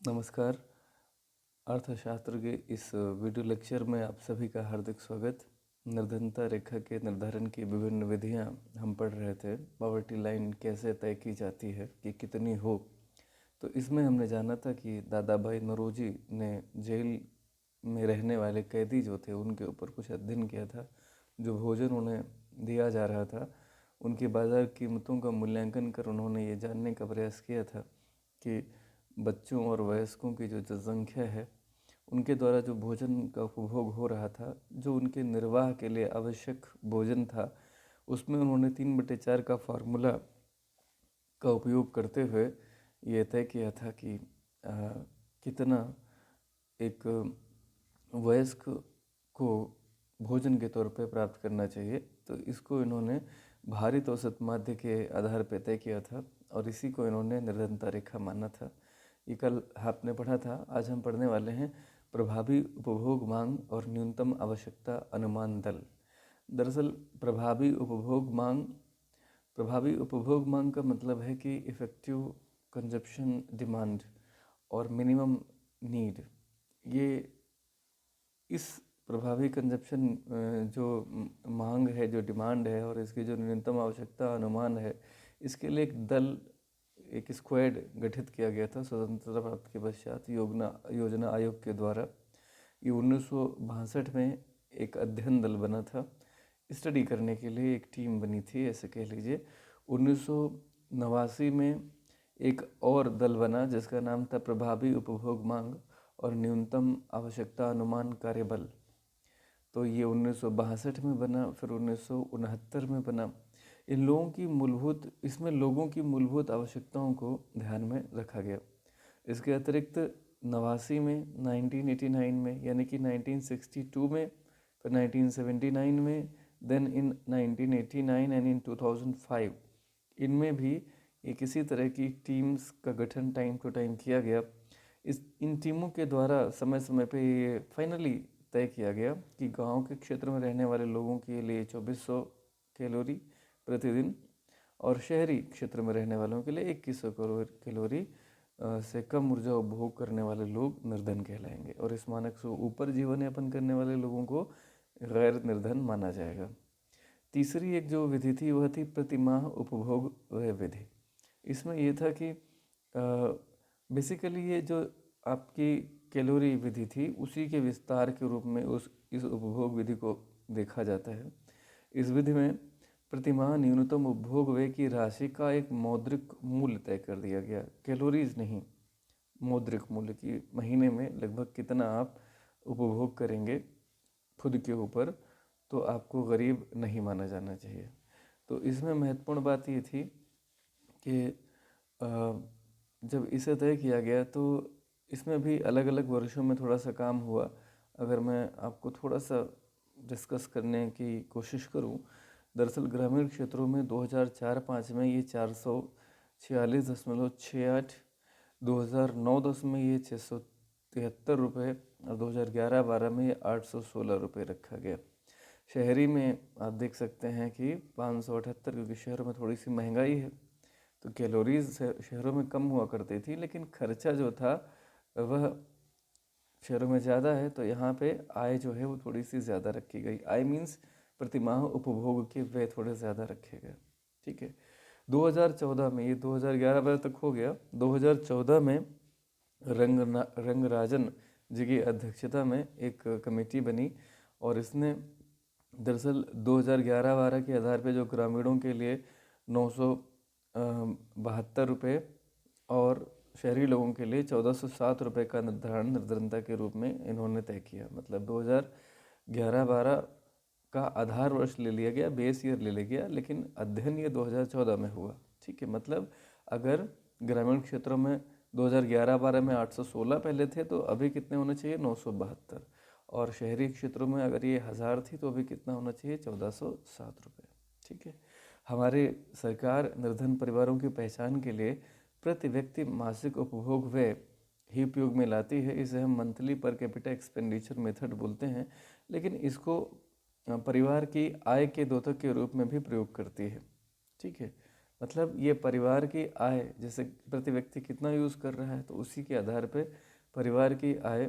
नमस्कार। अर्थशास्त्र के इस वीडियो लेक्चर में आप सभी का हार्दिक स्वागत। निर्धनता रेखा के निर्धारण की विभिन्न विधियां हम पढ़ रहे थे। पॉवर्टी लाइन कैसे तय की जाती है कि कितनी हो। तो इसमें हमने जाना था कि दादा भाई नौरोजी ने जेल में रहने वाले कैदी जो थे उनके ऊपर कुछ अध्ययन किया था। जो भोजन उन्हें दिया जा रहा था उनकी बाज़ार कीमतों का मूल्यांकन कर उन्होंने ये जानने का प्रयास किया था कि बच्चों और वयस्कों की जो जनसंख्या है उनके द्वारा जो भोजन का उपभोग हो रहा था, जो उनके निर्वाह के लिए आवश्यक भोजन था, उसमें उन्होंने 3/4 का फार्मूला का उपयोग करते हुए ये तय किया था कि कितना एक वयस्क को भोजन के तौर पे प्राप्त करना चाहिए। तो इसको इन्होंने भारित औसत माध्य के आधार पर तय किया था और इसी को इन्होंने निर्धनता रेखा माना था। ये कल आपने पढ़ा था। आज हम पढ़ने वाले हैं प्रभावी उपभोग मांग और न्यूनतम आवश्यकता अनुमान दल। दरअसल प्रभावी उपभोग मांग का मतलब है कि इफ़ेक्टिव कंजप्शन डिमांड और मिनिमम नीड। ये इस प्रभावी कंजप्शन जो मांग है, जो डिमांड है, और इसकी जो न्यूनतम आवश्यकता अनुमान है, इसके लिए एक स्क्वाड गठित किया गया था स्वतंत्रता प्राप्ति के पश्चात योजना आयोग के द्वारा। ये 1962 में एक अध्ययन दल बना था। स्टडी करने के लिए एक टीम बनी थी, ऐसे कह लीजिए। 1989 में एक और दल बना जिसका नाम था प्रभावी उपभोग मांग और न्यूनतम आवश्यकता अनुमान कार्यबल। तो ये 1962 में बना, फिर 1969 में बना। इसमें लोगों की मूलभूत आवश्यकताओं को ध्यान में रखा गया। इसके अतिरिक्त 89 में, 1989 में, यानी कि 1962 में, फिर 1979 में, देन इन 1989 एंड इन 2005 इनमें भी एक इसी तरह की टीम्स का गठन टाइम टू टाइम किया गया। इन टीमों के द्वारा समय समय पे ये फाइनली तय किया गया कि गांव के क्षेत्र में रहने वाले लोगों के लिए 2400 कैलोरी प्रतिदिन और शहरी क्षेत्र में रहने वालों के लिए 2100 कैलोरी से कम ऊर्जा उपभोग करने वाले लोग निर्धन कहलाएंगे, और इस मानक से ऊपर जीवन यापन करने वाले लोगों को गैर निर्धन माना जाएगा। तीसरी एक जो विधि थी वह थी प्रतिमाह उपभोग व्यय विधि। इसमें यह था कि बेसिकली ये जो आपकी कैलोरी विधि थी उसी के विस्तार के रूप में इस उपभोग विधि को देखा जाता है। इस विधि में प्रतिमाह न्यूनतम उपभोग व्यय की राशि का एक मौद्रिक मूल्य तय कर दिया गया, कैलोरीज नहीं, मौद्रिक मूल्य की महीने में लगभग कितना आप उपभोग करेंगे खुद के ऊपर, तो आपको गरीब नहीं माना जाना चाहिए। तो इसमें महत्वपूर्ण बात ये थी कि जब इसे तय किया गया तो इसमें भी अलग अलग वर्षों में थोड़ा सा काम हुआ। अगर मैं आपको थोड़ा सा डिस्कस करने की कोशिश करूं, दरअसल ग्रामीण क्षेत्रों में 2004-05 में ये 446.68, 2009-10 में ये 673 रुपये और 2011-12 में ये 816 रुपये रखा गया। शहरी में आप देख सकते हैं कि 578, क्योंकि शहरों में थोड़ी सी महंगाई है तो कैलोरीज शहरों में कम हुआ करती थी, लेकिन खर्चा जो था वह शहरों में ज़्यादा है, तो यहाँ पे आय जो है वो थोड़ी सी ज़्यादा रखी गई। आय मीन्स प्रतिमाह उपभोग के व्यय थोड़े ज़्यादा रखे गए। ठीक है। 2014 में, ये 2011 तक हो गया, 2014 में रंगराजन जी की अध्यक्षता में एक कमेटी बनी और इसने दरअसल 2011-12 के आधार पे जो ग्रामीणों के लिए 972 रुपये और शहरी लोगों के लिए 1407 रुपये का निर्धारण निर्धनता के रूप में इन्होंने तय किया। मतलब 2011-12 का आधार वर्ष ले लिया गया, बेस ईयर ले लिया गया, लेकिन अध्ययन ये 2014 में हुआ। ठीक है। मतलब अगर ग्रामीण क्षेत्रों में 2011-12 में 816 पहले थे तो अभी कितने होने चाहिए? 972। और शहरी क्षेत्रों में अगर ये 1000 थी तो अभी कितना होना चाहिए? 1407 रुपये। ठीक है। हमारे सरकार निर्धन परिवारों की पहचान के लिए प्रति व्यक्ति मासिक उपभोग व्यय ही उपयोग में लाती है। इसे हम monthly per capita expenditure method बोलते हैं, लेकिन इसको परिवार की आय के द्योतक के रूप में भी प्रयोग करती है। ठीक है। मतलब ये परिवार की आय, जैसे प्रति व्यक्ति कितना यूज़ कर रहा है तो उसी के आधार पे परिवार की आय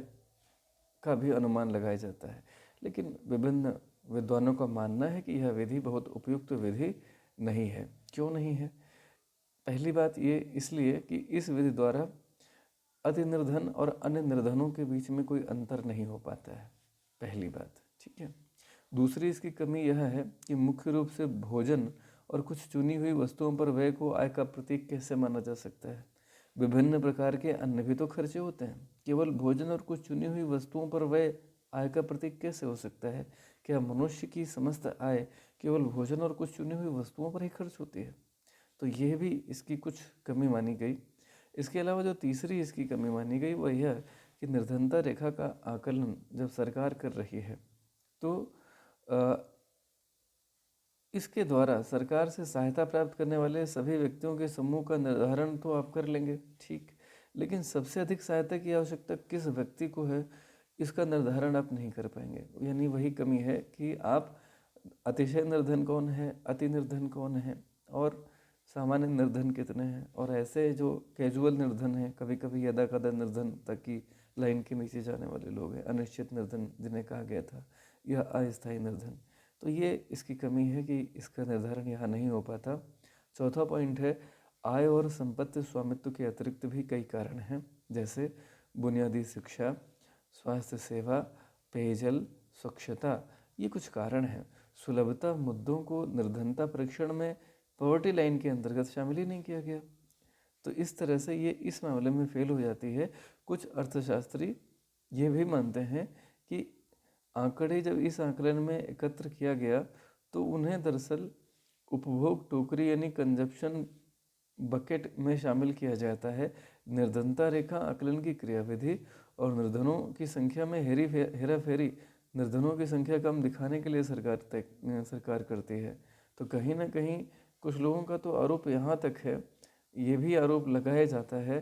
का भी अनुमान लगाया जाता है। लेकिन विभिन्न विद्वानों का मानना है कि यह विधि बहुत उपयुक्त विधि नहीं है। क्यों नहीं है? पहली बात ये इसलिए कि इस विधि द्वारा अति निर्धन और अन्य निर्धनों के बीच में कोई अंतर नहीं हो पाता है, पहली बात। ठीक है। दूसरी इसकी कमी यह है कि मुख्य रूप से भोजन और कुछ चुनी हुई वस्तुओं पर व्यय को आय का प्रतीक कैसे माना जा सकता है? विभिन्न प्रकार के अन्न भी तो खर्चे होते हैं, केवल भोजन और कुछ चुनी हुई वस्तुओं पर व्यय आय का प्रतीक कैसे हो सकता है? क्या मनुष्य की समस्त आय केवल भोजन और कुछ चुनी हुई वस्तुओं पर ही खर्च होती है? तो यह भी इसकी कुछ कमी मानी गई। इसके अलावा जो तीसरी इसकी कमी मानी गई वह यह कि निर्धनता रेखा का आकलन जब सरकार कर रही है तो इसके द्वारा सरकार से सहायता प्राप्त करने वाले सभी व्यक्तियों के समूह का निर्धारण तो आप कर लेंगे, ठीक, लेकिन सबसे अधिक सहायता की आवश्यकता किस व्यक्ति को है इसका निर्धारण आप नहीं कर पाएंगे। यानी वही कमी है कि आप अतिशय निर्धन कौन है, अति निर्धन कौन है और सामान्य निर्धन कितने हैं, और ऐसे जो कैजुअल निर्धन है, कभी कभी यदा कदा निर्धन तक की लाइन के नीचे जाने वाले लोग हैं, अनिश्चित निर्धन जिन्हें कहा गया था, यह अस्थायी निर्धन। तो ये इसकी कमी है कि इसका निर्धारण यहाँ नहीं हो पाता। चौथा पॉइंट है आय और संपत्ति स्वामित्व के अतिरिक्त भी कई कारण हैं, जैसे बुनियादी शिक्षा, स्वास्थ्य सेवा, पेयजल, स्वच्छता, ये कुछ कारण हैं। सुलभता मुद्दों को निर्धनता परीक्षण में पॉवर्टी लाइन के अंतर्गत शामिल ही नहीं किया गया। तो इस तरह से ये इस मामले में फेल हो जाती है। कुछ अर्थशास्त्री ये भी मानते हैं कि आंकड़े जब इस आकलन में एकत्र किया गया तो उन्हें दरअसल उपभोग टोकरी यानी कंजप्शन बकेट में शामिल किया जाता है। निर्धनता रेखा आकलन की क्रियाविधि और निर्धनों की संख्या में हेरा फेरी निर्धनों की संख्या कम दिखाने के लिए सरकार करती है। तो कहीं ना कहीं कुछ लोगों का तो आरोप यहाँ तक है, ये भी आरोप लगाया जाता है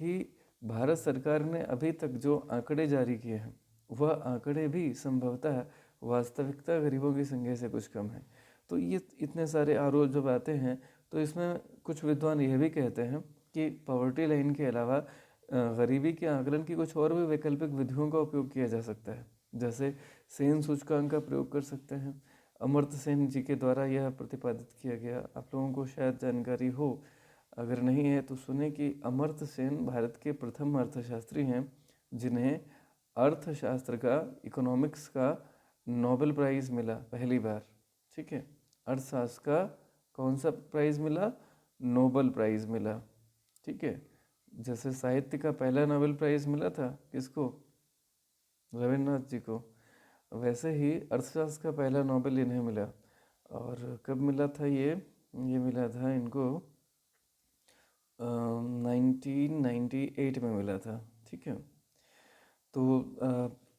कि भारत सरकार ने अभी तक जो आंकड़े जारी किए हैं वह आंकड़े भी संभवतः वास्तविकता गरीबों की संख्या से कुछ कम है। तो ये इतने सारे आरोप जब आते हैं तो इसमें कुछ विद्वान यह भी कहते हैं कि पॉवर्टी लाइन के अलावा गरीबी के आकलन की कुछ और भी वैकल्पिक विधियों का उपयोग किया जा सकता है, जैसे सेन सूचकांक का प्रयोग कर सकते हैं। अमर्त्य सेन जी के द्वारा यह प्रतिपादित किया गया। आप लोगों को शायद जानकारी हो, अगर नहीं है तो सुने कि अमर्त्य सेन भारत के प्रथम अर्थशास्त्री हैं जिन्हें अर्थशास्त्र का, इकोनॉमिक्स का नोबेल प्राइज़ मिला पहली बार। ठीक है, अर्थशास्त्र का कौन सा प्राइज़ मिला? नोबेल प्राइज़ मिला। ठीक है, जैसे साहित्य का पहला नोबेल प्राइज़ मिला था किसको? रविन्द्रनाथ जी को। वैसे ही अर्थशास्त्र का पहला नोबेल इन्हें मिला। और कब मिला था ये मिला था इनको 1998 में मिला था। ठीक है, तो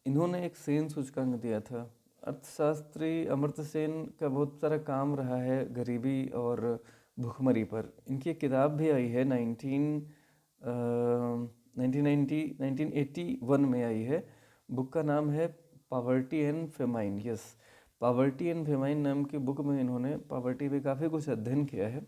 इन्होंने एक सेन सूचकांक दिया था। अर्थशास्त्री अमर्त्य सेन का बहुत सारा काम रहा है गरीबी और भुखमरी पर। इनकी एक किताब भी आई है 1981 में आई है। बुक का नाम है poverty and famine. Yes, poverty and famine नाम की बुक में इन्होंने पॉवर्टी पे काफ़ी कुछ अध्ययन किया है।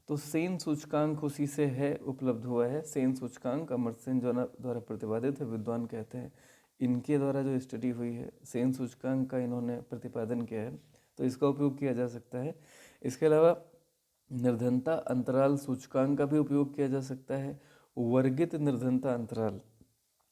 तो सेन सूचकांक उसी से है, उपलब्ध हुआ है। सेन सूचकांक अमर्त्य सेन जो द्वारा प्रतिपादित है, विद्वान कहते हैं इनके द्वारा जो स्टडी हुई है, सेन सूचकांक का इन्होंने प्रतिपादन किया है, तो इसका उपयोग किया जा सकता है। इसके अलावा निर्धनता अंतराल सूचकांक का भी उपयोग किया जा सकता है। वर्गित निर्धनता अंतराल,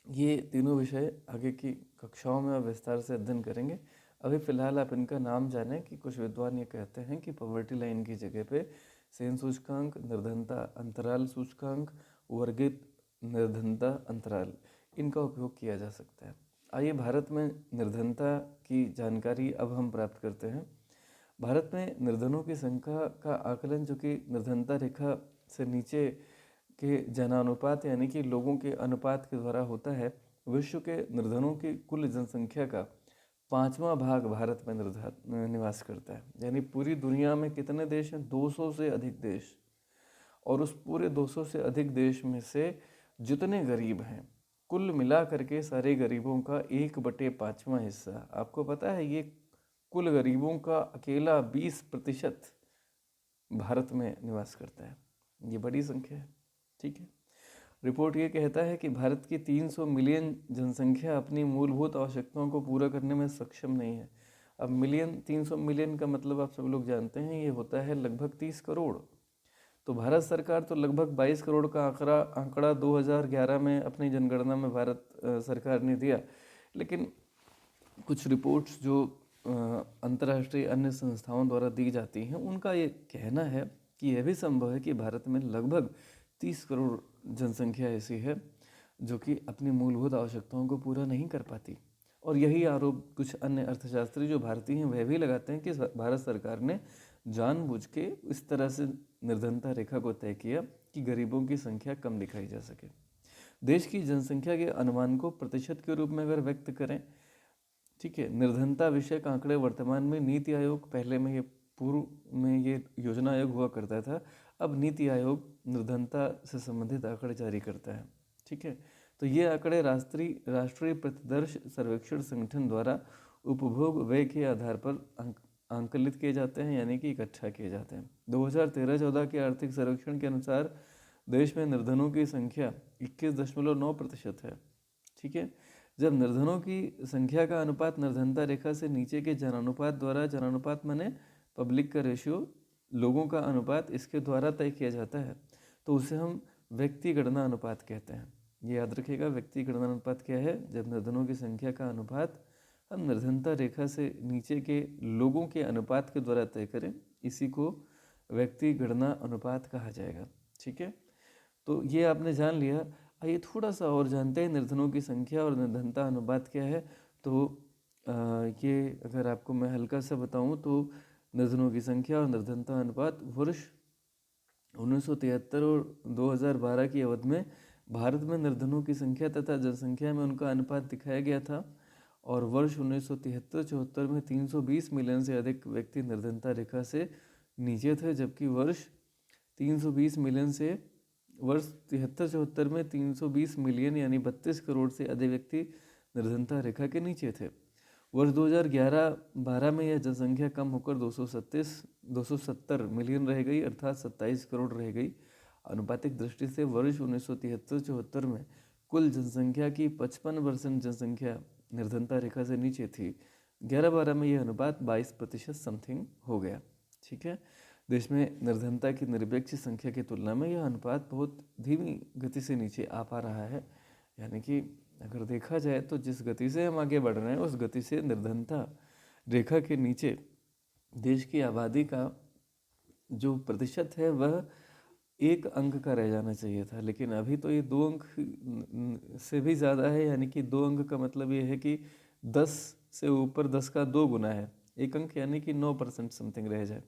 ये तीनों विषय आगे की कक्षाओं में आप विस्तार से अध्ययन करेंगे। अभी फ़िलहाल आप इनका नाम जानें कि कुछ विद्वान ये कहते हैं कि पॉवर्टी लाइन की जगह पे सेन सूचकांक, निर्धनता अंतराल सूचकांक, वर्गित निर्धनता अंतराल, इनका उपयोग किया जा सकता है। आइए भारत में निर्धनता की जानकारी अब हम प्राप्त करते हैं। भारत में निर्धनों की संख्या का आकलन, जो कि निर्धनता रेखा से नीचे के जनानुपात यानी कि लोगों के अनुपात के द्वारा होता है, विश्व के निर्धनों की कुल जनसंख्या का 5वां भाग भारत में निवास करता है। यानी पूरी दुनिया में कितने देश हैं? 200 से अधिक देश। और उस पूरे 200 से अधिक देश में से जितने गरीब हैं, कुल मिला करके सारे गरीबों का 1/5वां हिस्सा, आपको पता है ये कुल गरीबों का अकेला 20% भारत में निवास करता है। ये बड़ी संख्या है, ठीक है। रिपोर्ट ये कहता है कि भारत की 300 मिलियन जनसंख्या अपनी मूलभूत आवश्यकताओं को पूरा करने में सक्षम नहीं है। अब 300 मिलियन का मतलब आप सब लोग जानते हैं, ये होता है लगभग 30 करोड़। तो भारत सरकार तो लगभग 22 करोड़ का आंकड़ा 2011 में अपनी जनगणना में भारत सरकार ने दिया। लेकिन कुछ रिपोर्ट्स जो अंतर्राष्ट्रीय अन्य संस्थाओं द्वारा दी जाती हैं, उनका ये कहना है कि यह भी संभव है कि भारत में लगभग 30 करोड़ जनसंख्या ऐसी है जो कि अपनी मूलभूत आवश्यकताओं को पूरा नहीं कर पाती। और यही आरोप कुछ अन्य अर्थशास्त्री जो भारतीय हैं वह भी लगाते हैं कि भारत सरकार ने जानबूझ के इस तरह से निर्धनता रेखा को तय किया कि गरीबों की संख्या कम दिखाई जा सके। देश की जनसंख्या के अनुमान को प्रतिशत के रूप में अगर व्यक्त करें, ठीक है, निर्धनता विषयक आंकड़े वर्तमान में नीति आयोग, पहले में ये पूर्व में ये योजना आयोग हुआ करता था, अब नीति आयोग निर्धनता से संबंधित आंकड़े जारी करता है, ठीक है। तो ये आंकड़े राष्ट्रीय प्रतिदर्श सर्वेक्षण संगठन द्वारा उपभोग व्यय के आधार पर आंकलित किए जाते हैं, यानी कि इकट्ठा किए जाते हैं। 2013-14 के आर्थिक सर्वेक्षण के अनुसार देश में निर्धनों की संख्या 21.9% है, ठीक है। जब निर्धनों की संख्या का अनुपात निर्धनता रेखा से नीचे के जनानुपात द्वारा, जनानुपात माने पब्लिक का रेशियो, लोगों का अनुपात, इसके द्वारा तय किया जाता है, तो उसे हम व्यक्ति गणना अनुपात कहते हैं। ये याद रखिएगा, व्यक्ति गणना अनुपात क्या है? जब निर्धनों की संख्या का अनुपात हम निर्धनता रेखा से नीचे के लोगों के अनुपात के द्वारा तय करें, इसी को व्यक्ति गणना अनुपात कहा जाएगा, ठीक है। तो ये आपने जान लिया। आइए थोड़ा सा और जानते हैं निर्धनों की संख्या और निर्धनता अनुपात क्या है। तो ये अगर आपको मैं हल्का सा बताऊं तो निर्धनों की संख्या और निर्धनता अनुपात वर्ष 1973 और 2012 की अवधि में भारत में निर्धनों की संख्या तथा जनसंख्या में उनका अनुपात दिखाया गया था। और वर्ष 1973-74 में 320 मिलियन से अधिक व्यक्ति निर्धनता रेखा से नीचे थे, जबकि वर्ष 73-74 में 320 मिलियन यानी 32 करोड़ से अधिक व्यक्ति निर्धनता रेखा के नीचे थे। वर्ष 2011-12 में यह जनसंख्या कम होकर 270 मिलियन रह गई, अर्थात 27 करोड़ रह गई। आनुपातिक दृष्टि से वर्ष 1973-74 में कुल जनसंख्या की 55% जनसंख्या निर्धनता रेखा से नीचे थी। 11-12 में यह अनुपात 22% समथिंग हो गया, ठीक है। देश में निर्धनता की निरपेक्ष संख्या की तुलना में यह अनुपात बहुत धीमी गति से नीचे आ पा रहा है। यानी कि अगर देखा जाए तो जिस गति से हम आगे बढ़ रहे हैं उस गति से निर्धनता रेखा के नीचे देश की आबादी का जो प्रतिशत है वह 1 अंक का रह जाना चाहिए था, लेकिन अभी तो ये 2 अंक से भी ज़्यादा है। यानी कि 2 अंक का मतलब ये है कि 10 से ऊपर 10 का 2 गुना है। 1 अंक यानी कि 9% समथिंग रह जाए,